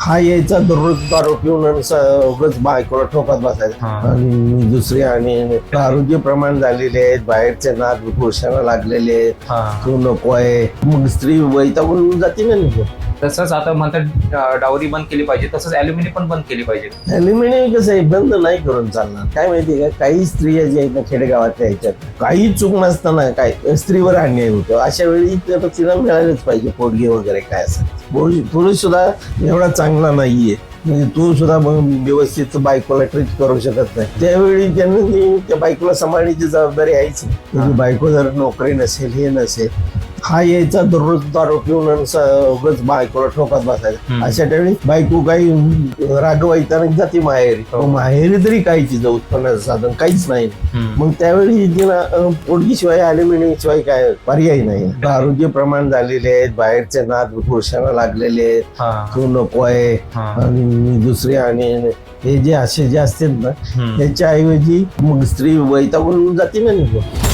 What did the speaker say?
हा यायचा दररोज दारू पिऊन उगाच बायकोला ठोकत बसायचा आणि दुसरी आणि आरोग्य प्रमाण झालेले आहेत, बाहेरचे नाद पुरुषांना लागलेले आहेत, तू नको आहे, मग स्त्री वैतागून जाते ना निघून. तसंच आता म्हणतात डावरी बंद केली पाहिजे, तसंच अल्युमिनियम पण बंद केली पाहिजे. अल्युमिनियम कसं आहे, बंद नाही करून चालणार. काय माहितीये का, काही स्त्रिया ज्या आहेत ना खेडेगावातल्या ह्याच्यात काही चूक नसताना काय स्त्रीवर अन्याय होतो. अशा वेळी तिला मिळालंच पाहिजे पोटगी वगैरे काय असं. पुरुष सुद्धा एवढा चांगला नाहीये, म्हणजे तू सुद्धा व्यवस्थित बायकोला ट्रीट करू शकत नाही. त्यावेळी त्यांनी त्या बायकोला सांभाळण्याची जबाबदारी आहेच. म्हणजे बायको जर नोकरी नसेल, हे नसेल, हा यायचा दररोज दारू पिऊन उगाच बायकोला ठोकत बसायचा. अशा वेळी बायको काही रागवायचा जाते माहेरी. माहेरी तरी काही तिचं उत्पन्नाचं साधन काहीच नाही. मग त्यावेळी तिला पोटगीशिवाय अल्युमिनियम शिवाय काय पर्याय नाही. आरोग्य प्रमाण झालेले आहेत, बाहेरचे नाद पुरुषांना लागलेले आहेत, तू नको आहे आणि दुसरी आणि हे जे असे जे असतात ना, त्याच्या ऐवजी मग स्त्री वैतागून जाते ना निघून.